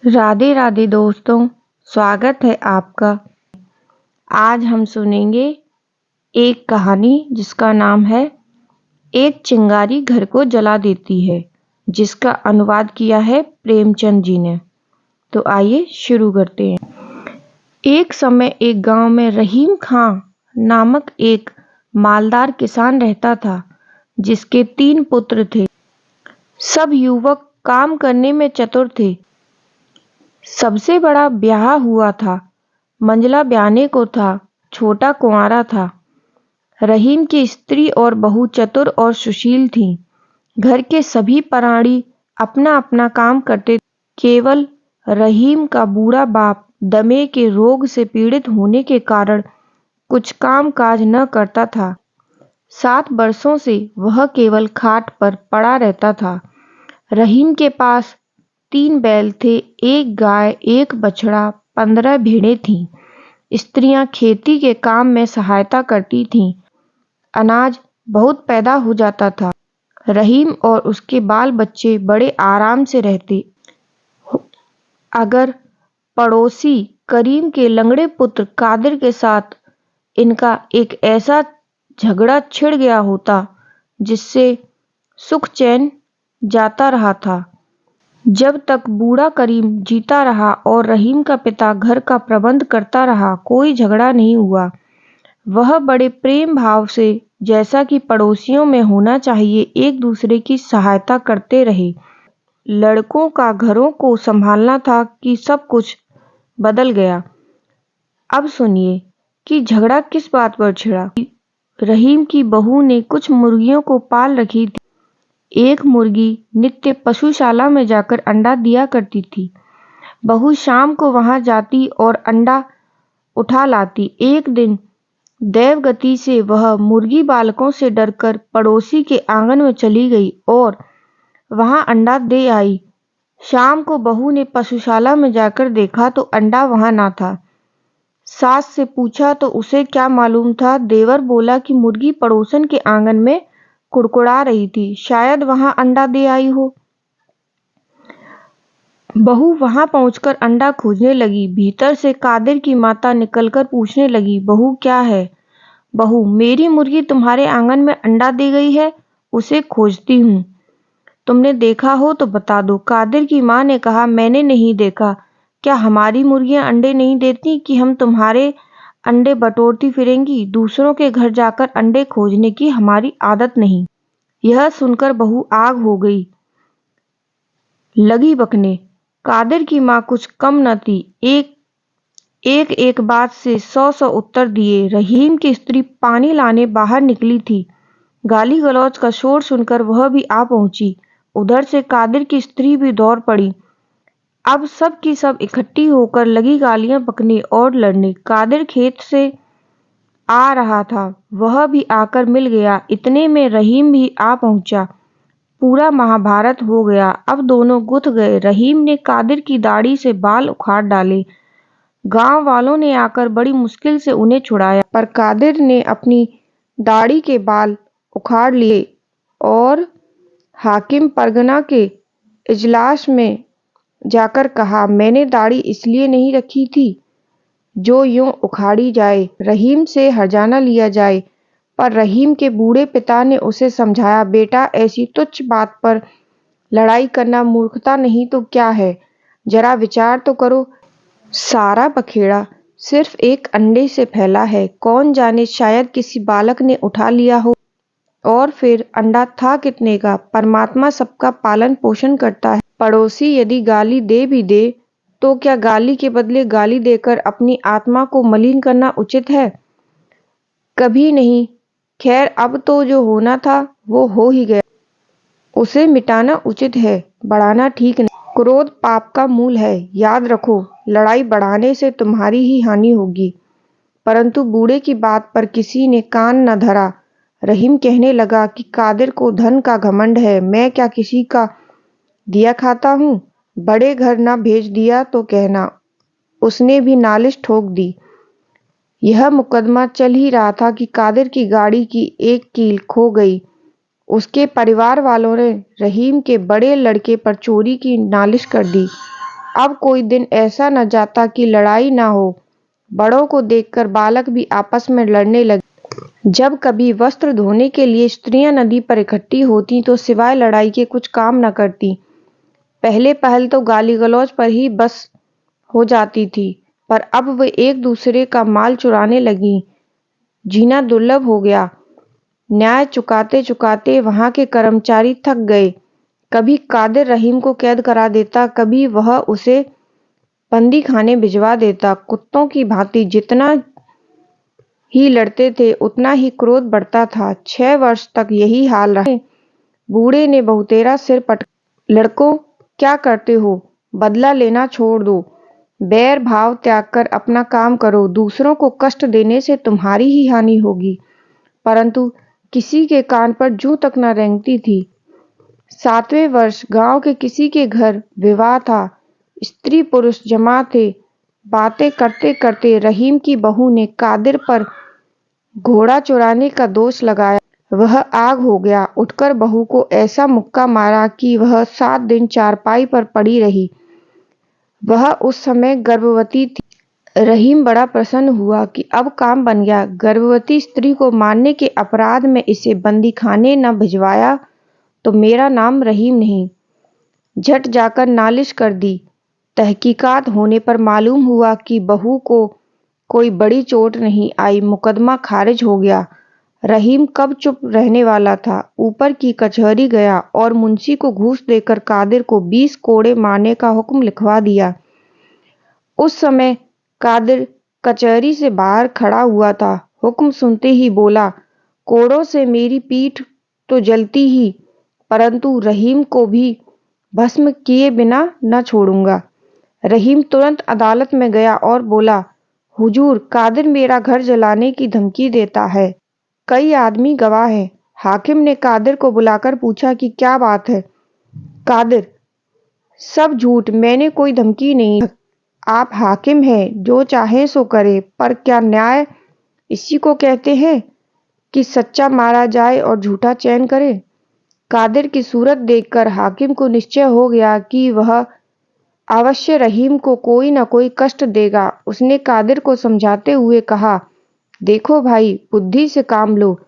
राधे राधे दोस्तों, स्वागत है आपका। आज हम सुनेंगे एक कहानी जिसका नाम है एक चिंगारी घर को जला देती है, जिसका अनुवाद किया है प्रेमचंद जी ने। तो आइए शुरू करते हैं। एक समय एक गांव में रहीम खां नामक एक मालदार किसान रहता था, जिसके 3 पुत्र थे। सब युवक काम करने में चतुर थे। सबसे बड़ा ब्याह हुआ था, मंझला ब्याने को था, छोटा कुंवारा था। रहीम की स्त्री और बहू चतुर और सुशील थीं। घर के सभी प्राणी अपना अपना काम करते। केवल रहीम का बूढ़ा बाप दमे के रोग से पीड़ित होने के कारण कुछ काम काज न करता था। 7 वर्षों से वह केवल खाट पर पड़ा रहता था। रहीम के पास 3 बैल थे, 1 गाय, 1 बछड़ा, 15 भेड़ें थीं। स्त्रियां खेती के काम में सहायता करती थीं। अनाज बहुत पैदा हो जाता था। रहीम और उसके बाल बच्चे बड़े आराम से रहते। अगर पड़ोसी करीम के लंगड़े पुत्र कादिर के साथ इनका एक ऐसा झगड़ा छिड़ गया होता, जिससे सुख चैन जाता रहा था। जब तक बूढ़ा करीम जीता रहा और रहीम का पिता घर का प्रबंध करता रहा, कोई झगड़ा नहीं हुआ। वह बड़े प्रेम भाव से, जैसा कि पड़ोसियों में होना चाहिए, एक दूसरे की सहायता करते रहे। लड़कों का घरों को संभालना था कि सब कुछ बदल गया। अब सुनिए कि झगड़ा किस बात पर छिड़ा। रहीम की बहू ने कुछ मुर्गियों को पाल रखी थी। एक मुर्गी नित्य पशुशाला में जाकर अंडा दिया करती थी। बहू शाम को वहां जाती और अंडा उठा लाती। एक दिन दैवगति से वह मुर्गी बालकों से डरकर पड़ोसी के आंगन में चली गई और वहां अंडा दे आई। शाम को बहू ने पशुशाला में जाकर देखा तो अंडा वहां ना था। सास से पूछा तो उसे क्या मालूम था। देवर बोला कि मुर्गी पड़ोसन के आंगन में कुड़कुड़ा रही थी, शायद वहां अंडा दे आई हो। बहू वहां पहुंचकर अंडा खोजने लगी। भीतर से कादिर की माता निकलकर पूछने लगी, बहू क्या है? बहू, मेरी मुर्गी तुम्हारे आंगन में अंडा दे गई है, उसे खोजती हूँ। तुमने देखा हो तो बता दो। कादिर की माँ ने कहा, मैंने नहीं देखा। क्या हमारी मुर्गियां अंडे नहीं देती कि हम तुम्हारे अंडे बटोरती फिरेंगी? दूसरों के घर जाकर अंडे खोजने की हमारी आदत नहीं। यह सुनकर बहू आग हो गई, लगी बकने। कादिर की माँ कुछ कम न थी, एक बात से 100 उत्तर दिए। रहीम की स्त्री पानी लाने बाहर निकली थी। गाली गलौज का शोर सुनकर वह भी आ पहुंची। उधर से कादिर की स्त्री भी दौड़ पड़ी। अब सब की सब इकट्ठी होकर लगी गालियां बकने और लड़ने। कादिर खेत से आ रहा था, वह भी आकर मिल गया। इतने में रहीम भी आ पहुंचा। पूरा महाभारत हो गया। अब दोनों गुथ गए। रहीम ने कादिर की दाढ़ी से बाल उखाड़ डाले। गांव वालों ने आकर बड़ी मुश्किल से उन्हें छुड़ाया, पर कादिर ने अपनी दाढ़ी के बाल उखाड़ लिए और हाकिम परगना के इजलास में जाकर कहा, मैंने दाढ़ी इसलिए नहीं रखी थी जो यूं उखाड़ी जाए, रहीम से हर्जाना लिया जाए। पर रहीम के बूढ़े पिता ने उसे समझाया, बेटा, ऐसी तुच्छ बात पर लड़ाई करना मूर्खता नहीं तो क्या है? जरा विचार तो करो। सारा बखेड़ा सिर्फ एक अंडे से फैला है। कौन जाने, शायद किसी बालक ने उठा लिया हो। और फिर अंडा था कितने का? परमात्मा सबका पालन पोषण करता है। पड़ोसी यदि गाली दे भी दे तो क्या गाली के बदले गाली देकर अपनी आत्मा को मलिन करना उचित है? कभी नहीं। खैर, अब तो जो होना था वो हो ही गया। उसे मिटाना उचित है, बढ़ाना ठीक नहीं। क्रोध पाप का मूल है, याद रखो। लड़ाई बढ़ाने से तुम्हारी ही हानि होगी। परंतु बूढ़े की बात पर किसी ने कान न धरा। रहीम कहने लगा कि कादिर को धन का घमंड है। मैं क्या किसी का दिया खाता हूँ? बड़े घर न भेज दिया तो कहना। उसने भी नालिश ठोक दी। यह मुकदमा चल ही रहा था कि कादिर की गाड़ी की एक कील खो गई। उसके परिवार वालों ने रहीम के बड़े लड़के पर चोरी की नालिश कर दी। अब कोई दिन ऐसा न जाता कि लड़ाई ना हो। बड़ों को देखकर बालक भी आपस में लड़ने लगे। जब कभी वस्त्र धोने के लिए स्त्रियां नदी पर इकट्ठी होती तो सिवाय लड़ाई के कुछ काम न करती। पहले पहल तो गाली गलौज पर ही बस हो जाती थी, पर अब वे एक दूसरे का माल चुराने लगी। जीना दुर्लभ हो गया। न्याय चुकाते चुकाते वहां के कर्मचारी थक गए। कभी कादिर रहीम को कैद करा देता, कभी वह उसे बंदी खाने भिजवा देता। कुत्तों की भांति जितना ही लड़ते थे उतना ही क्रोध बढ़ता था। 6 वर्ष तक यही हाल रहा। बूढ़े ने बहुतेरा सिर पटका। लड़कों, क्या करते हो? बदला लेना छोड़ दो। बैर भाव त्याग कर अपना काम करो। दूसरों को कष्ट देने से तुम्हारी ही हानि होगी। परंतु किसी के कान पर जूं तक न रेंगती थी। 7वें वर्ष गांव के किसी के घर विवाह था। स्त्री पुरुष जमा थे। बातें करते करते रहीम की बहू ने कादिर पर घोड़ा चुराने का दोष लगाया। वह आग हो गया। उठकर बहू को ऐसा मुक्का मारा कि वह 7 दिन चारपाई पर पड़ी रही। वह उस समय गर्भवती थी। रहीम बड़ा प्रसन्न हुआ कि अब काम बन गया। गर्भवती स्त्री को मारने के अपराध में इसे बंदीखाने न भिजवाया तो मेरा नाम रहीम नहीं। झट जाकर नालिश कर दी। तहकीकात होने पर मालूम हुआ कि बहू को कोई बड़ी चोट नहीं आई। मुकदमा खारिज हो गया। रहीम कब चुप रहने वाला था। ऊपर की कचहरी गया और मुंशी को घूस देकर कादिर को 20 कोड़े मारने का हुक्म लिखवा दिया। उस समय कादिर कचहरी से बाहर खड़ा हुआ था। हुक्म सुनते ही बोला, कोड़ों से मेरी पीठ तो जलती ही, परंतु रहीम को भी भस्म किए बिना न छोड़ूंगा। रहीम तुरंत अदालत में गया और बोला, हुजूर, कादिर मेरा घर जलाने की धमकी देता है। कई आदमी गवाह हैं। हाकिम ने कादिर को बुलाकर पूछा कि क्या बात है। कादिर, सब झूठ, मैंने कोई धमकी नहीं। आप हाकिम हैं, जो चाहे सो करे, पर क्या न्याय इसी को कहते हैं कि सच्चा मारा जाए और झूठा चैन करे। कादिर की सूरत देखकर हाकिम को निश्चय हो गया कि वह अवश्य रहीम को कोई न कोई कष्ट देगा। उसने कादिर को समझाते हुए कहा, देखो भाई, बुद्धि से काम लो।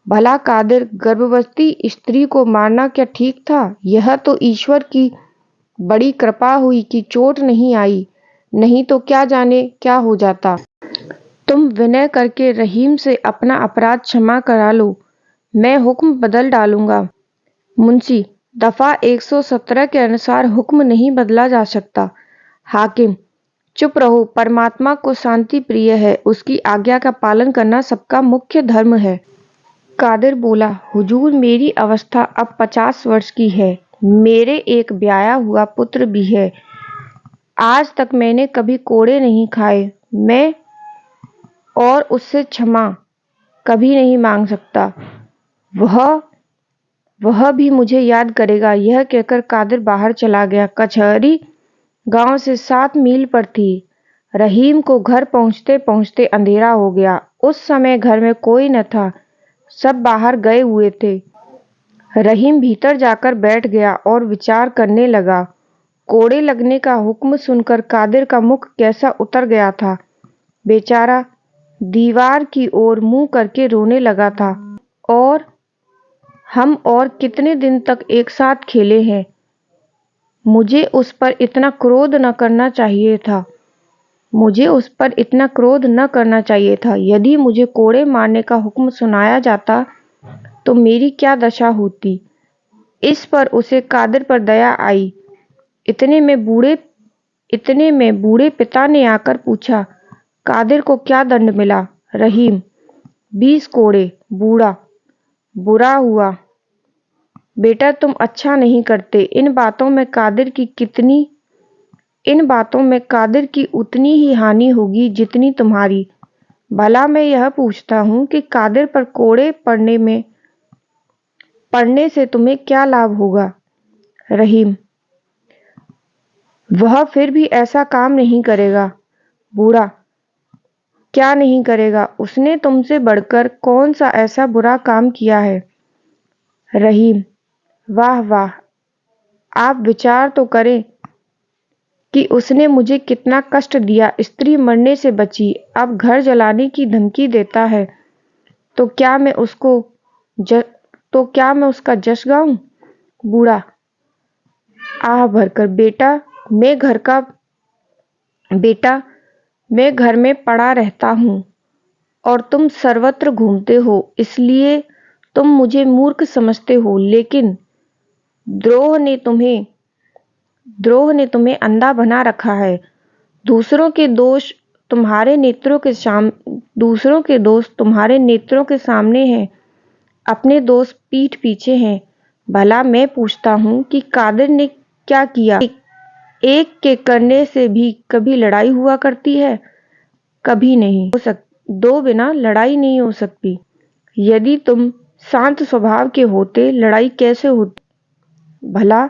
भला कादिर, गर्भवती स्त्री को मारना क्या ठीक था? यह तो ईश्वर की बड़ी कृपा हुई कि चोट नहीं आई, नहीं तो क्या जाने क्या हो जाता। तुम विनय करके रहीम से अपना अपराध क्षमा करा लो। मैं हुक्म बदल डालूंगा। मुंशी, दफा 117 के अनुसार हुक्म नहीं बदला जा सकता। हाकिम, चुप रहो। परमात्मा को शांति प्रिय है। उसकी आज्ञा का पालन करना सबका मुख्य धर्म है। कादिर बोला, हुजूर, मेरी अवस्था अब 50 वर्ष की है। मेरे एक ब्याया हुआ पुत्र भी है। आज तक मैंने कभी कोड़े नहीं खाए। मैं और उससे क्षमा कभी नहीं मांग सकता। वह भी मुझे याद करेगा। यह कहकर कादिर बाहर चला गया। कचहरी गांव से 7 मील पर थी। रहीम को घर पहुंचते पहुंचते अंधेरा हो गया। उस समय घर में कोई न था। सब बाहर गए हुए थे। रहीम भीतर जाकर बैठ गया और विचार करने लगा। कोड़े लगने का हुक्म सुनकर कादिर का मुख कैसा उतर गया था। बेचारा दीवार की ओर मुंह करके रोने लगा था। और हम और कितने दिन तक एक साथ खेले हैं। मुझे उस पर इतना क्रोध न करना चाहिए था। मुझे उस पर इतना क्रोध न करना चाहिए था। यदि मुझे कोड़े मारने का हुक्म सुनाया जाता तो मेरी क्या दशा होती। इस पर उसे कादिर पर दया आई। इतने में बूढ़े पिता ने आकर पूछा, कादिर को क्या दंड मिला? रहीम, 20 कोड़े। बूढ़ा, बुरा हुआ बेटा, तुम अच्छा नहीं करते। इन बातों में कादिर की उतनी ही हानि होगी जितनी तुम्हारी। भला मैं यह पूछता हूं कि कादिर पर कोड़े पड़ने से तुम्हें क्या लाभ होगा? रहीम, वह फिर भी ऐसा काम नहीं करेगा। बूढ़ा, क्या नहीं करेगा? उसने तुमसे बढ़कर कौन सा ऐसा बुरा काम किया है? रहीम, वाह वाह, आप विचार तो करें। कि उसने मुझे कितना कष्ट दिया। स्त्री मरने से बची, अब घर जलाने की धमकी देता है, तो क्या मैं उसका जश गाऊं? बूढ़ा आह भरकर, बेटा मैं घर में पड़ा रहता हूँ और तुम सर्वत्र घूमते हो, इसलिए तुम मुझे मूर्ख समझते हो, लेकिन द्रोह ने तुम्हें अंधा बना रखा है। दूसरों के दोष तुम्हारे नेत्रों के सामने हैं, अपने दोस्त पीठ पीछे हैं। भला मैं पूछता हूँ कि कादिर ने क्या किया? एक के करने से भी कभी लड़ाई हुआ करती है? कभी नहीं हो सकती। दो बिना लड़ाई नहीं हो सकती। यदि तुम शांत स्वभाव के होते, लड़ाई कैसे होती? भला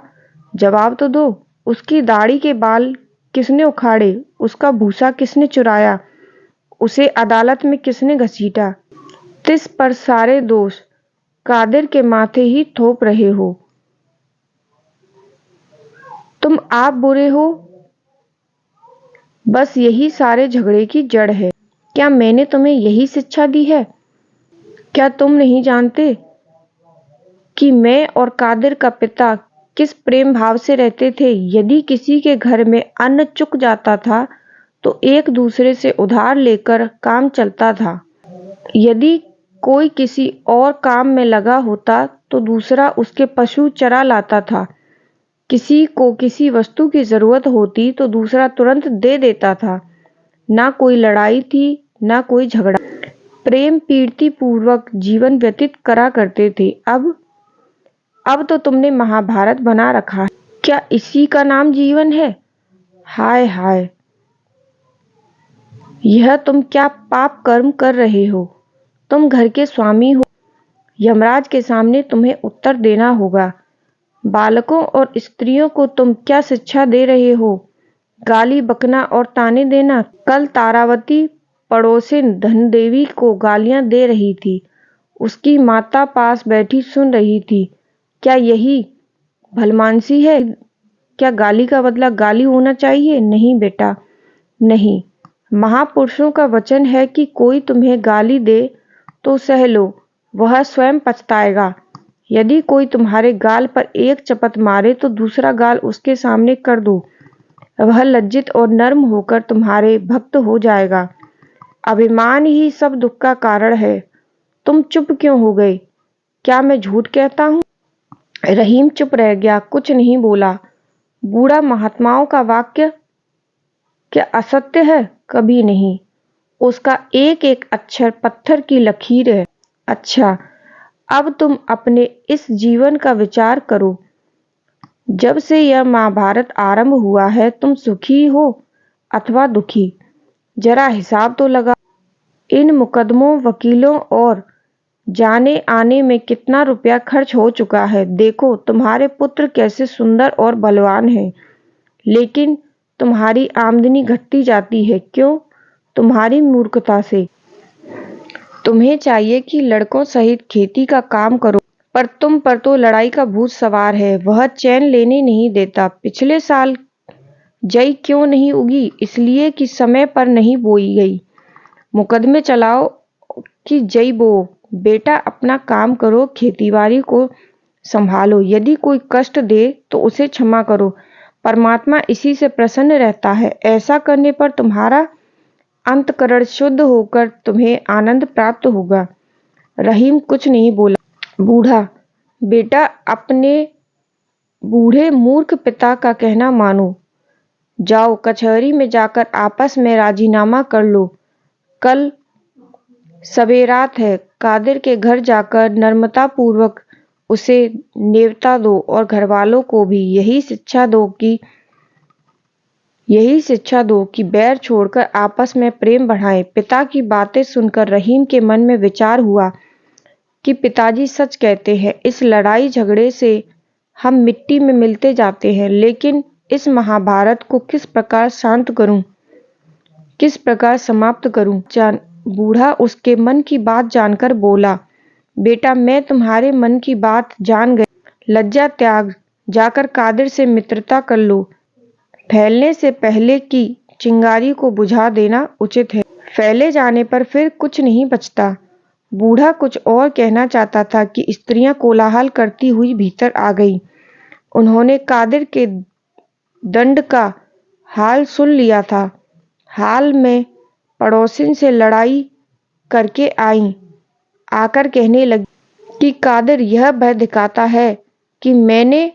जवाब तो दो। उसकी दाढ़ी के बाल किसने उखाड़े? उसका भूसा किसने चुराया? उसे अदालत में किसने घसीटा? तिस पर सारे दोष कादिर के माथे ही थोप रहे हो। तुम आप बुरे हो, बस यही सारे झगड़े की जड़ है। क्या मैंने तुम्हें यही शिक्षा दी है? क्या तुम नहीं जानते कि मैं और कादिर का पिता किस प्रेम भाव से रहते थे? यदि किसी के घर में अन्न चुक जाता था तो एक दूसरे से उधार लेकर काम चलता था। यदि कोई किसी और काम में लगा होता तो दूसरा उसके पशु चरा लाता था। किसी को किसी वस्तु की जरूरत होती तो दूसरा तुरंत दे देता था। ना कोई लड़ाई थी, ना कोई झगड़ा। प्रेम प्रीति पूर्वक जीवन व्यतीत करा करते थे। अब तो तुमने महाभारत बना रखा है। क्या इसी का नाम जीवन है? हाय हाय, यह तुम क्या पाप कर्म कर रहे हो? तुम घर के स्वामी हो, यमराज के सामने तुम्हें उत्तर देना होगा। बालकों और स्त्रियों को तुम क्या शिक्षा दे रहे हो? गाली बकना और ताने देना। कल तारावती पड़ोसिन धनदेवी को गालियां दे रही थी। उसकी माता पास बैठी सुन रही थी। क्या यही भलमानसी है? क्या गाली का बदला गाली होना चाहिए? नहीं बेटा, नहीं। महापुरुषों का वचन है कि कोई तुम्हें गाली दे तो सह लो, वह स्वयं पछताएगा। यदि कोई तुम्हारे गाल पर एक चपत मारे तो दूसरा गाल उसके सामने कर दो, वह लज्जित और नर्म होकर तुम्हारे भक्त हो जाएगा। अभिमान ही सब दुख का कारण है। तुम चुप क्यों हो गए? क्या मैं झूठ कहता हूँ? रहीम चुप रह गया, कुछ नहीं बोला। बूढ़ा, महात्माओं का वाक्य क्या असत्य है? कभी नहीं। उसका एक एक अक्षर पत्थर की लकीर है। अच्छा, अब तुम अपने इस जीवन का विचार करो। जब से यह महाभारत आरंभ हुआ है, तुम सुखी हो अथवा दुखी? जरा हिसाब तो लगा। इन मुकदमों, वकीलों और जाने आने में कितना रुपया खर्च हो चुका है। देखो तुम्हारे पुत्र कैसे सुंदर और बलवान हैं, लेकिन तुम्हारी आमदनी घटती जाती है। क्यों? तुम्हारी मूर्खता से। तुम्हें चाहिए कि लड़कों सहित खेती का काम करो, पर तुम पर तो लड़ाई का भूत सवार है। वह चैन लेने नहीं देता। पिछले साल जई क्यों नहीं उगी? इसलिए कि समय पर नहीं बोई गई। मुकदमे चलाओ कि जई बो। बेटा अपना काम करो, खेतीबाड़ी को संभालो। यदि कोई कष्ट दे तो उसे क्षमा करो, परमात्मा इसी से प्रसन्न रहता है। ऐसा करने पर तुम्हारा अंतकरण शुद्ध होकर तुम्हें आनंद प्राप्त होगा। रहीम कुछ नहीं बोला। बूढ़ा, बेटा अपने बूढ़े मूर्ख पिता का कहना मानो। जाओ कचहरी में जाकर आपस में राजीनामा कर लो। कल सवेरात है। कादिर के घर जाकर नम्रता पूर्वक उसे नेवता दो और घरवालों को भी यही शिक्षा दो कि बैर छोड़कर आपस में प्रेम बढ़ाएं। पिता की बातें सुनकर रहीम के मन में विचार हुआ कि पिताजी सच कहते हैं। इस लड़ाई झगड़े से हम मिट्टी में मिलते जाते हैं, लेकिन इस महाभारत को किस प्रकार शांत करूं, किस प्रकार समाप्त करूं? बूढ़ा उसके मन की बात जानकर बोला, बेटा मैं तुम्हारे मन की बात जान गया। लज्जा त्याग, जाकर कादिर से मित्रता कर लो। फैलने से पहले की चिंगारी को बुझा देना उचित है। फैले जाने पर फिर कुछ नहीं बचता। बूढ़ा कुछ और कहना चाहता था कि स्त्रियां कोलाहल करती हुई भीतर आ गईं। उन्होंने कादिर के दंड का हाल सुन लिया था। हाल में पड़ोसिन से लड़ाई करके आईं, आकर कहने लगी कि कादिर यह भय दिखाता है कि मैंने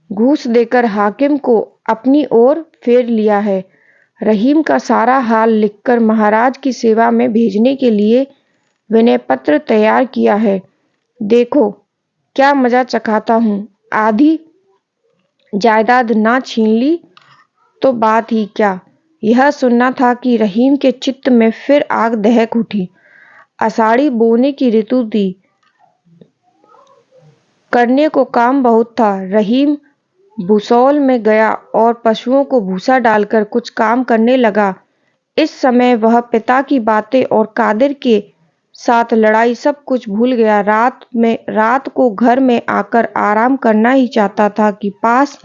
घूस देकर हाकिम को अपनी ओर फेर लिया है। रहीम का सारा हाल लिखकर महाराज की सेवा में भेजने के लिए विनय पत्र तैयार किया है। देखो क्या मजा चखाता हूँ। आधी जायदाद ना छीन ली तो बात ही क्या। यह सुनना था कि रहीम के चित्त में फिर आग दहक उठी। आषाढ़ी बोने की ऋतु थी। करने को काम बहुत था। रहीम भूसौल में गया और पशुओं को भूसा डालकर कुछ काम करने लगा। इस समय वह पिता की बातें और कादिर के साथ लड़ाई सब कुछ भूल गया। रात को घर में आकर आराम करना ही चाहता था कि पास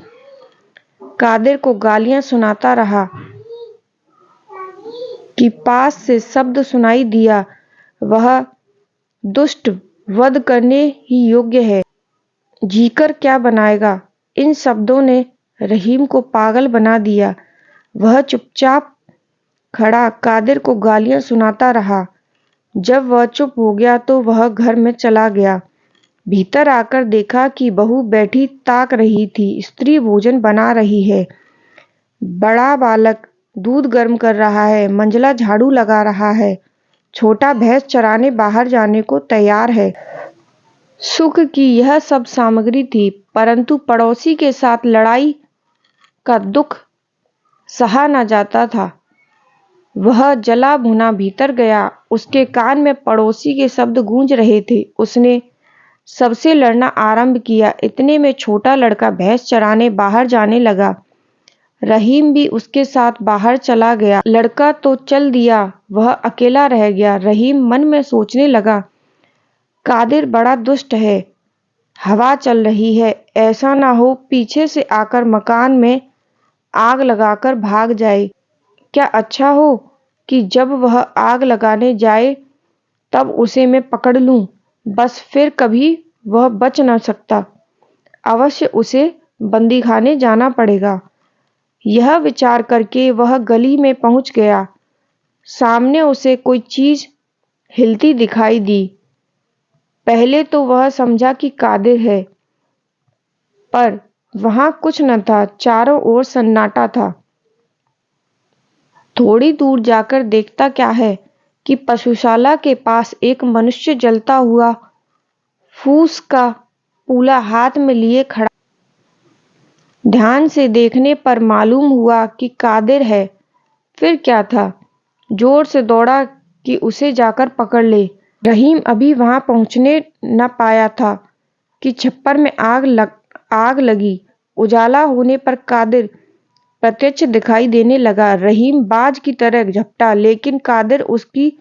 कादिर को गालियां सुनाता रहा कि पास से शब्द सुनाई दिया, वह दुष्ट वध करने ही योग्य है, जीकर क्या बनाएगा। इन शब्दों ने रहीम को पागल बना दिया। वह चुपचाप खड़ा कादिर को गालियां सुनाता रहा। जब वह चुप हो गया तो वह घर में चला गया। भीतर आकर देखा कि बहू बैठी ताक रही थी। स्त्री भोजन बना रही है। बड़ा बालक दूध गर्म कर रहा है। मंझला झाड़ू लगा रहा है। छोटा भैंस चराने बाहर जाने को तैयार है। सुख की यह सब सामग्री थी, परंतु पड़ोसी के साथ लड़ाई का दुख सहा न जाता था। वह जला भुना भीतर गया। उसके कान में पड़ोसी के शब्द गूंज रहे थे। उसने सबसे लड़ना आरंभ किया। इतने में छोटा लड़का भैंस चराने बाहर जाने लगा। रहीम भी उसके साथ बाहर चला गया। लड़का तो चल दिया, वह अकेला रह गया। रहीम मन में सोचने लगा, कादिर बड़ा दुष्ट है। हवा चल रही है, ऐसा ना हो पीछे से आकर मकान में आग लगाकर भाग जाए। क्या अच्छा हो कि जब वह आग लगाने जाए तब उसे मैं पकड़ लूं। बस फिर कभी वह बच न सकता। अवश्य उसे बंदीखाने जाना पड़ेगा। यह विचार करके वह गली में पहुंच गया। सामने उसे कोई चीज हिलती दिखाई दी। पहले तो वह समझा कि कादिर है, पर वहां कुछ न था। चारों ओर सन्नाटा था। थोड़ी दूर जाकर देखता क्या है कि पशुशाला के पास एक मनुष्य जलता हुआ फूस का पूला हाथ में लिए खड़ा। ध्यान से देखने पर मालूम हुआ कि कादिर है। फिर क्या था, जोर से दौड़ा कि उसे जाकर पकड़ ले। रहीम अभी वहां पहुंचने न पाया था कि छप्पर में आग लगी। उजाला होने पर कादिर प्रत्यक्ष दिखाई देने लगा। रहीम बाज की तरह झपटा, लेकिन कादिर उसकी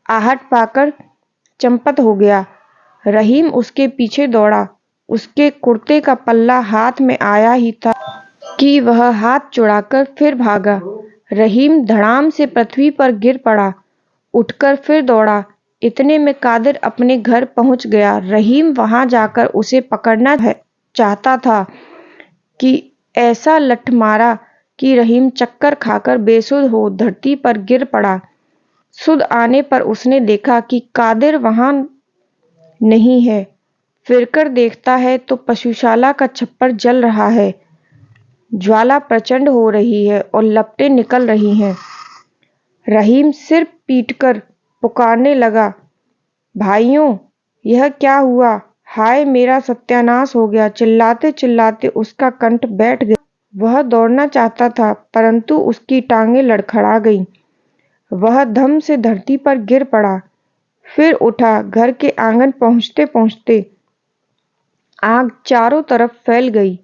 आहट पाकर चंपत हो गया। रहीम उसके पीछे दौड़ा। उसके कुर्ते का पल्ला हाथ में आया ही था कि वह हाथ छुड़ाकर फिर भागा। रहीम धड़ाम से पृथ्वी पर गिर पड़ा। उठकर फिर दौड़ा। इतने में कादिर अपने घर पहुंच गया। रहीम वहां जाकर उसे पकड़ना चाहता था कि ऐसा लठ मारा कि रहीम चक्कर खाकर बेसुध हो धरती पर गिर पड़ा। सुध आने पर उसने देखा कि कादिर वहां नहीं है। फिरकर देखता है तो पशुशाला का छप्पर जल रहा है। ज्वाला प्रचंड हो रही है और लपटें निकल रही हैं। रहीम सिर पीटकर पुकारने लगा, भाइयों, यह क्या हुआ। हाय मेरा सत्यानाश हो गया। चिल्लाते चिल्लाते उसका कंठ बैठ गया। वह दौड़ना चाहता था, परंतु उसकी टांगें लड़खड़ा गईं। वह धम से धरती पर गिर पड़ा। फिर उठा। घर के आंगन पहुंचते पहुंचते आग चारों तरफ फैल गई।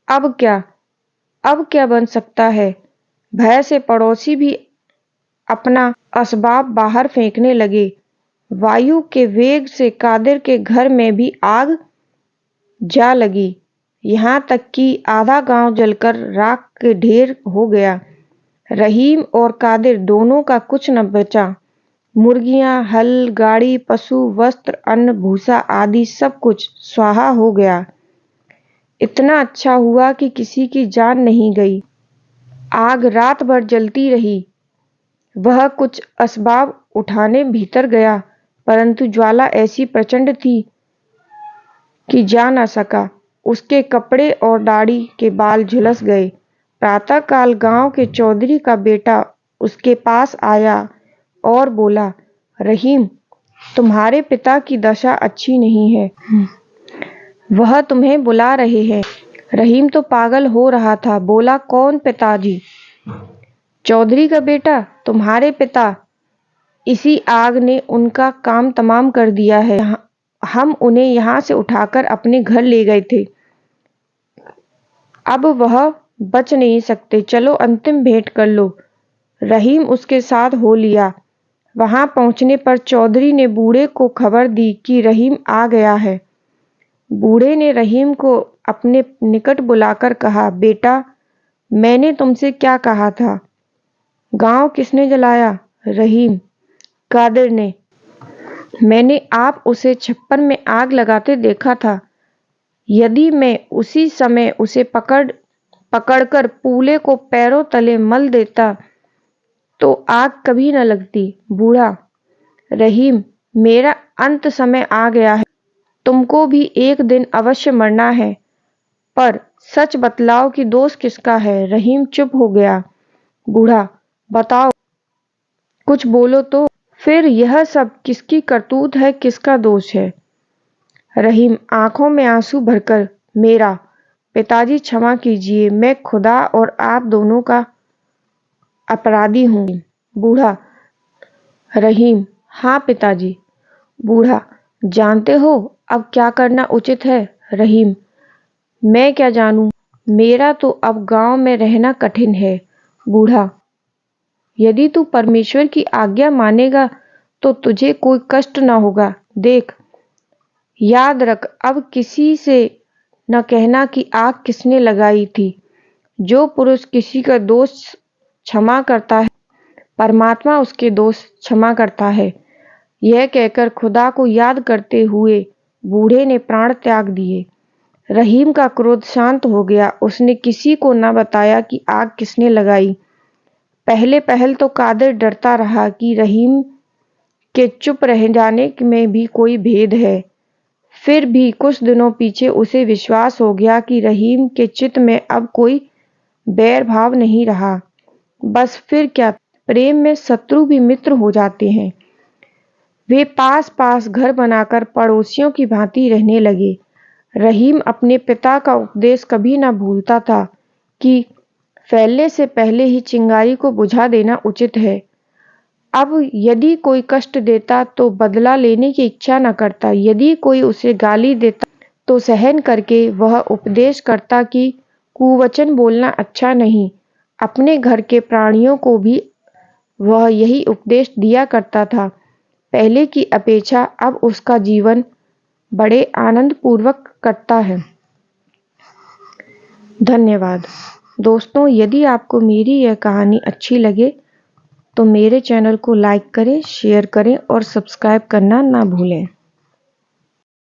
अब क्या बन सकता है। भय से पड़ोसी भी अपना असबाब बाहर फेंकने लगे। वायु के वेग से कादिर के घर में भी आग जा लगी। यहाँ तक कि आधा गांव जलकर राख के ढेर हो गया। रहीम और कादिर दोनों का कुछ न बचा। मुर्गियां, हल, गाड़ी, पशु, वस्त्र, अन्न, भूसा आदि सब कुछ स्वाहा हो गया। इतना अच्छा हुआ कि किसी की जान नहीं गई। आग रात भर जलती रही। वह कुछ असबाब उठाने भीतर गया, परंतु ज्वाला ऐसी प्रचंड थी कि जा न सका। उसके कपड़े और दाढ़ी के बाल झुलस गए। प्रातःकाल गांव के चौधरी का बेटा उसके पास आया और बोला, रहीम, तुम्हारे पिता की दशा अच्छी नहीं है, वह तुम्हें बुला रहे हैं। रहीम तो पागल हो रहा था, बोला, कौन पिताजी? चौधरी का बेटा, तुम्हारे पिता। इसी आग ने उनका काम तमाम कर दिया है। हम उन्हें यहाँ से उठाकर अपने घर ले गए थे। अब वह बच नहीं सकते। चलो अंतिम भेंट कर लो। रहीम उसके साथ हो लिया। वहां पहुंचने पर चौधरी ने बूढ़े को खबर दी कि रहीम आ गया है। बूढ़े ने रहीम को अपने निकट बुलाकर कहा, बेटा, मैंने तुमसे क्या कहा था? गांव किसने जलाया? रहीम। कादिर ने। मैंने आप उसे छप्पर में आग लगाते देखा था। यदि मैं उसी समय उसे पकड़कर पूले को पैरों तले मल देता तो आग कभी न लगती। बूढ़ा। रहीम, मेरा अंत समय आ गया है। तुमको भी एक दिन अवश्य मरना है, पर सच बतलाओ कि दोष किसका है? रहीम चुप हो गया। बूढ़ा, बताओ, कुछ बोलो तो। फिर यह सब किसकी करतूत है, किसका दोष है? रहीम आंखों में आंसू भरकर, मेरा। पिताजी क्षमा कीजिए, मैं खुदा और आप दोनों का अपराधी हूँ। बूढ़ा। रहीम, हाँ पिताजी। बूढ़ा, जानते हो अब क्या करना उचित है? रहीम, मैं क्या जानूं, मेरा तो अब गांव में रहना कठिन है। बूढ़ा, यदि तू परमेश्वर की आज्ञा मानेगा तो तुझे कोई कष्ट न होगा। देख, याद रख, अब किसी से न कहना कि आग किसने लगाई थी। जो पुरुष किसी का दोष क्षमा करता है, परमात्मा उसके दोष क्षमा करता है। यह कहकर खुदा को याद करते हुए बूढ़े ने प्राण त्याग दिए। रहीम का क्रोध शांत हो गया। उसने किसी को न बताया कि आग किसने लगाई। पहल तो कादिर डरता रहा कि रहीम के चुप रह जाने में भी कोई भेद है। फिर भी कुछ दिनों पीछे उसे विश्वास हो गया कि रहीम के चित्त में अब कोई बैर भाव नहीं रहा। बस फिर क्या, प्रेम में शत्रु भी मित्र हो जाते हैं। वे पास पास घर बनाकर पड़ोसियों की भांति रहने लगे। रहीम अपने पिता का उपदेश कभी न भूलता था कि फैलने से पहले ही चिंगारी को बुझा देना उचित है। अब यदि कोई कष्ट देता तो बदला लेने की इच्छा न करता। यदि कोई उसे गाली देता तो सहन करके वह उपदेश करता कि कुवचन बोलना अच्छा नहीं। अपने घर के प्राणियों को भी वह यही उपदेश दिया करता था। पहले की अपेक्षा अब उसका जीवन बड़े आनंद पूर्वक कटता है। धन्यवाद। दोस्तों, यदि आपको मेरी यह कहानी अच्छी लगे तो मेरे चैनल को लाइक करें, शेयर करें और सब्सक्राइब करना ना भूलें।